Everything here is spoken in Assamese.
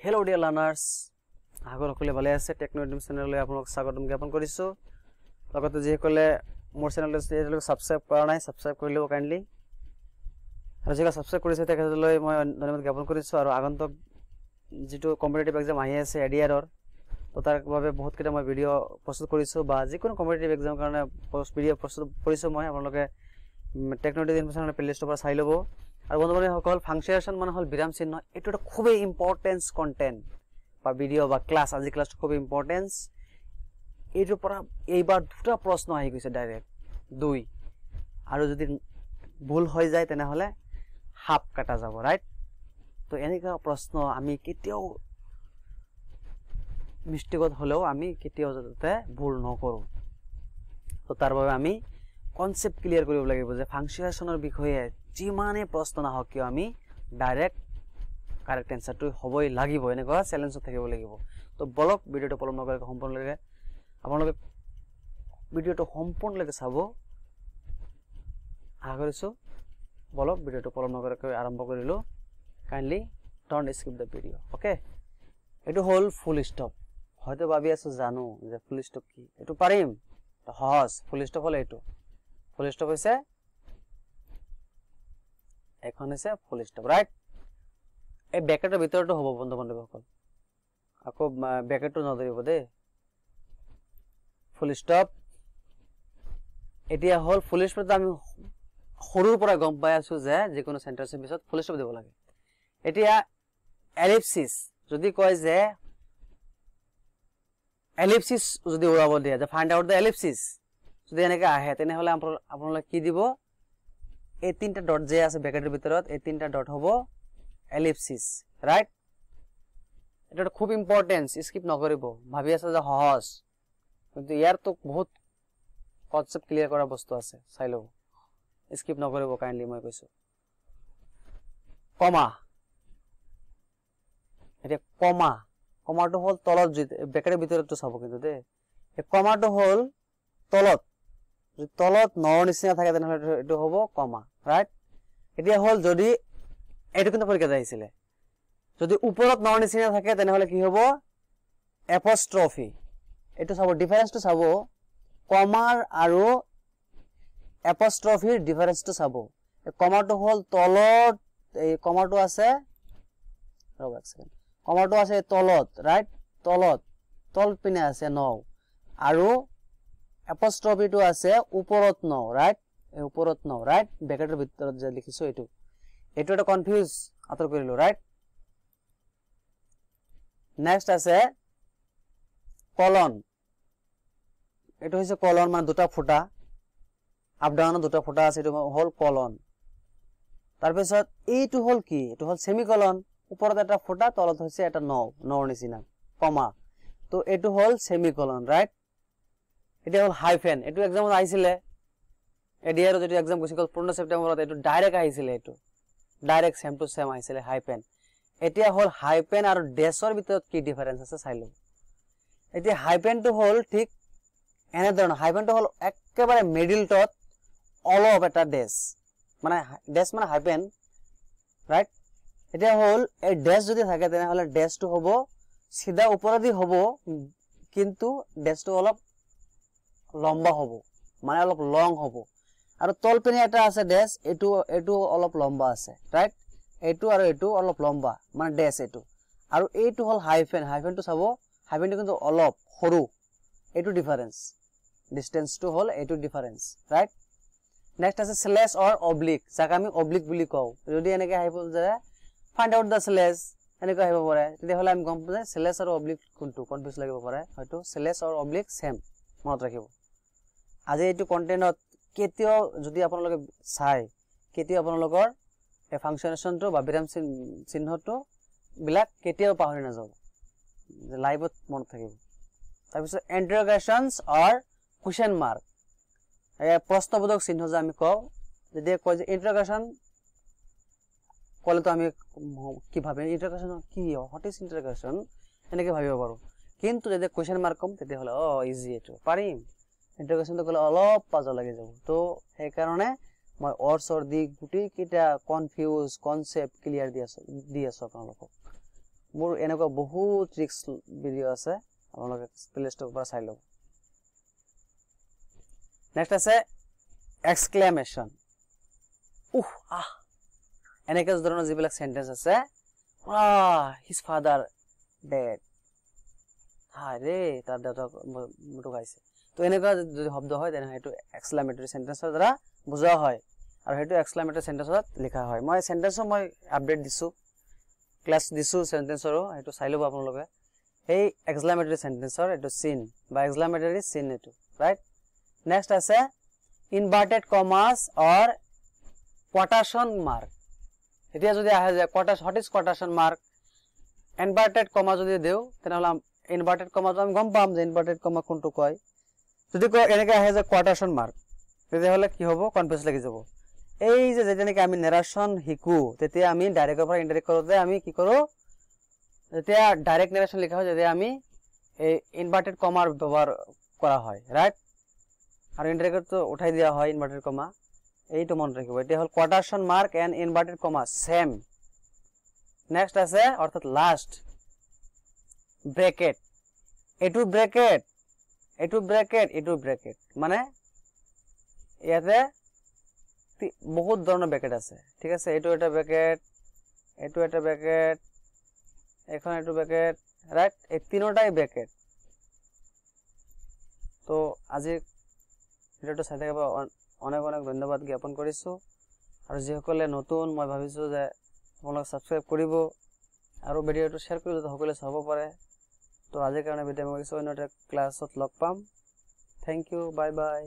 Hello dear learners, আগৰ সকলে ভালে আছে টেকনোইডম চেনেললৈ আপোনাক স্বাগতম জ্ঞাপন কৰিছো লগতে যে সকলে মোৰ চেনেললৈ সাবস্ক্ৰাইব কৰা নাই সাবস্ক্ৰাইব কৰি লওক কাইন্ডলি আৰু যেটা সাবস্ক্ৰাইব কৰিছে তেখেতলৈ মই ধন্যবাদ জ্ঞাপন কৰিছো আৰু আগন্তুক যেটো কম্পিটিটিভ এক্সাম আহি আছে এডিআৰৰ তো তাৰ বাবে বহুত কেইটা মই ভিডিও প্ৰস্তুত কৰিছো বা যিকোনো কম্পিটিটিভ এক্সাম কাৰণে ভিডিও প্ৰস্তুত কৰিছো মই আপোনালোকে টেকনোইডম ইনফৰমেশন প্লেলিষ্টৰ পৰা চাই ল'ব আৰু বন্ধুবান্ধৱ সকল ফাংচুৱেশ্যন মানে হল বিৰাম চিহ্ন এটো এটা খুব ইম্পৰ্টেন্স কন্টেন্ট বা ভিডিও বা ক্লাস আজি ক্লাস খুব ইম্পৰ্টেন্স এটোৰ পৰা এইবাৰ দুটা প্ৰশ্ন আহি গৈছে ডাইৰেক্ট দুই আৰু যদি ভুল হৈ যায় তেনে হলে হাফ কাটা যাব ৰাইট তো এনেকা প্ৰশ্ন আমি কেতিয়াও মিষ্টেকত হলেও আমি কেতিয়াও যাতে ভুল নকৰো তো তাৰ বাবে আমি কনসেপ্ট ক্লিয়াৰ কৰিব লাগিব যে ফাংচুৱেশ্যনৰ বিষয়ে যিমানে প্ৰশ্ন নাহক কিয় আমি ডাইৰেক্ট কাৰেক্ট आंसर তো হবই লাগিব এনেকুৱা চ্যালেঞ্জ থাকিব লাগিব তো বলক ভিডিওটো পলম নকৰে সম্পূৰ্ণলৈকে আপোনালোকে ভিডিওটো সম্পূৰ্ণলৈকে চাব আগৰিছো বলক ভিডিওটো পলম নকৰে আৰম্ভ কৰিলো kindly don't skip the video okay এটো হল ফুল স্টপ হয়তো ভাবি আছো জানো যে ফুল স্টপ কি এটো পাৰিম সহজ ফুল স্টপ হল এটো ফুল স্টপ হৈছে এখন আছে ফুল স্টপ ৰাইট এই ব্ৰ্যাকেটেৰ ভিতৰটো হ'ব বন্ধু-বান্ধব সকল আকো ব্ৰ্যাকেটটো নধৰিব দে ফুল স্টপ এতিয়া হল ফুল স্টপ আমি সৰুৰ পৰা গম পাই আছো যে যে কোনো সেন্টেন্সৰ পিছত ফুল স্টপ দিব লাগে এতিয়া এলিপসিস যদি কয় যে এলিপসিস যদি ওৰাব দিয়া যে ফাইন্ড আউট দ্য এলিপসিস যদি এনেকৈ আহে তেনে হলে আপোনালোকে কি দিব এই তিনটা ডট যে আছে ব্র্যাকেটের ভিতৰত এই তিনটা ডট হ'ব এলিপসিস ৰাইট এটা খুব ইম্পৰ্টেন্স স্কিপ নকৰিব ভাবি আছে যে সহজ কিন্তু ইয়াৰ তো বহুত কনসেপ্ট ক্লিয়াৰ কৰা বস্তু আছে চাই লও স্কিপ নকৰিব কাইন্ডলি মই কৈছো কমা এটা কমাটো হল তলত ব্ৰ্যাকেটেৰ ভিতৰত তো চাব কিন্তু দে এই কমাটো হল তলত যদি তলত নৰ নিচিনা থাকে তেনহলে এটো হ'ব কমা ৰাইট এতিয়া হল যদি এটো কিন্তু পৰীক্ষা আহিছিল যদি ওপৰত নৰ নিচিনা থাকে তেনে হলে কি হ'ব এপস্ট্ৰফি এটো চাব ডিফাৰেন্সটো চাব কমাৰ আৰু এপস্ট্ৰফিৰ ডিফাৰেন্সটো চাব কমাটো হল তলত এই কমাটো আছে ৰব এক সেকেন্ড কমাটো আছে তলত ৰাইট তল পিনে আছে ন আৰু এপস্ট্ৰফিটো আছে ওপৰত ন ৰাইট এই ওপৰত ন ৰাইট ব্ৰ্যাকেটেৰ ভিতৰত যে লিখিছো এটো এটো এটা কনফিউজ আতৰ কৰিলো ৰাইট নেক্সট আছে কলন এটো হৈছে কলন মানে দুটা ফুটা আপ ডাউন দুটা ফুটা আছে এটো হল কলন তাৰ পিছত এইটো হল কি এটো হল সেমিকলন ওপৰত এটা ফুটা তলত হৈছে এটা নৰ নিচিনা কমা তো এটো হল সেমিকলন ৰাইট এটা হল হাইফেন এটো এক্সামত আহিছিল এডিআৰ যদি এক্সাম গৈছিল 15 সেপ্টেম্বৰত এটো ডাইৰেক্ট আহিছিল এটো ডাইৰেক্ট সেম টু সেম আইছিলে হাইপেন এতিয়া হল হাইপেন আৰু ডেছৰ ভিতৰত কি ডিফাৰেন্স আছে চাইলো এতিয়া হাইপেনটো হল ঠিক এনে ধৰণৰ হাইপেনটো হল একেবাৰে মিডলটত অল অফ এটা ডেছ মানে ডেছ মানে হাইপেন ৰাইট এতিয়া হল এই ডেছ যদি থাকে তেনে হলে ডেছটো হ'ব সিধা ওপৰেদি হ'ব কিন্তু ডেছটো অলপ লম্বা হ'ব মানে অলপ লং হ'ব আৰু তল পিনে এটা আছে ডেছ এটো অলপ লম্বা আছে ৰাইট এটো আৰু এটো অলপ লম্বা মানে ডেছ এটো আৰু এইটো হল হাইফেনটো চাব হাইফেনটো কিন্তু অলপ সৰু এটো ডিফাৰেন্স ডিসটেন্সটো হল এটো ডিফাৰেন্স ৰাইট নেক্সট আছে স্লেশ অর অবলিক যাক আমি অবলিক বুলি কও যদি এনেকৈ আহিব যে ফাইন্ড আউট দা স্লেশ এনেকৈ আহিব পাৰে তেতিয়া হলে আমি গম পাম যে স্লেশ আৰু অবলিক কোনটো কনফিউজ লাগিব পাৰে হয়তো স্লেশ আৰু অবলিক সেম মনত ৰাখিব আজি এইটো কন্টেন্টত কেতিয়াও যদি আপোনালোকে চাই কেতিয়াও আপোনালোকৰ এই ফাংচুৱেশ্যনটো বা বিৰাম চিহ্নটো বিলাক কেতিয়াও পাহৰি নাযাব যে লাইভত মনত থাকিব তাৰ পিছত ইন্টাৰগেশনস অৰ কোৱেশ্চন মাৰ্ক এই প্ৰশ্নবোধক চিহ্ন যে আমি কও যদি কয় যে ইন্টাৰগেশন কলে তো আমি কি ভাবে ইন্টাৰগেশন কি হোৱাট ইজ ইন্টাৰগেশন এনেকৈ ভাবিব পাৰো কিন্তু যদি কোৱেশ্চন মাৰ্ক কম তেতিয়া হলে ইজি এটো পাৰিম ইন্টাৰগেশন তো কলে অলপ পাজ লাগি যাব তো সেই কাৰণে মই অৰ্ডছৰ দি গুটি কিটা কনফিউজ কনসেপ্ট ক্লিয়াৰ দি আছো আপোনালোকক মোৰ এনেকুৱা বহুত ট্ৰিক্স ভিডিও আছে আপোনালোকে প্লেলিষ্টৰ পৰা চাই লওক নেক্সট আছে এক্সক্লেমেশন এনেকে ধৰণৰ যিবিলাক সেন্টেন্স আছে হিজ ফাদাৰ ডেড হাৰে তাৰ দাদা মটো গাইছে তো এনেকুৱা যদি শব্দ হয় তেনে হেতু এক্সক্লেমেটৰী সেন্টেন্সৰ দ্বাৰা বুজোৱা হয় আৰু হেতু এক্সক্লেমেটৰী সেন্টেন্সত লিখা হয় মই সেন্টেন্সো মই আপডেট দিছো ক্লাস দিছো সেন্টেন্সৰো হেতু চাই লব আপোনালোকে এই এক্সক্লেমেটৰী সেন্টেন্সৰ এটো সিন বা এক্সক্লেমেটৰী সিন এটো ৰাইট নেক্সট আছে ইনভার্টেড কমাস অর কোটেশন মার্ক এতিয়া যদি আহে যে what is quotation mark inverted comma যদি দেও তেনহলে ইনভার্টেড কমা আমি গম পাম যে ইনভার্টেড কমা কোনটো কয় যদি এনেকে আহে যে কোটেশন মার্ক তেতিয়াহলে কি হ'ব কনফিউজ লাগি যাব এই যে যেনেকে আমি নারেশন হিকু তেতিয়া আমি ডাইৰেক্টৰ পৰা ইনডাইৰেক্ট কৰোতে আমি কি কৰো যেতিয়া ডাইৰেক্ট নাৰেশন লিখা হয় যেতিয়া আমি এই ইনভাৰ্টেড কমাৰ ব্যৱহাৰ কৰা হয় ৰাইট আৰু ইনডাইৰেক্ট তো উঠাই দিয়া হয় ইনভাৰ্টেড কমা এইটো মন ৰাখিব এটা হল quotation mark and inverted comma same next আছে অর্থাৎ লাস্ট ব্র্যাকেট এটু ব্র্যাকেট মানে ইয়াতে বহুত ধৰণৰ ব্র্যাকেট আছে ঠিক আছে এটু এটা ব্র্যাকেট এখন এটু ব্র্যাকেট রাইট এই তিনটাই ব্র্যাকেট তো আজি ভিডিওটো চাই থাকিব অনেক ধন্যবাদ জ্ঞাপন কৰিছো আৰু যিসকলে নতুন মই ভাবিছো যে আপোনালোক সাবস্ক্ৰাইব কৰিব আৰু ভিডিওটো শেয়াৰ কৰি যাতে সকলোৱে চাব পাৰে তো আজিৰ কাৰণে ভিডিও মই কিছু অন্য ক্লাছত লগ পাম থ্যাংক ইউ বাই বাই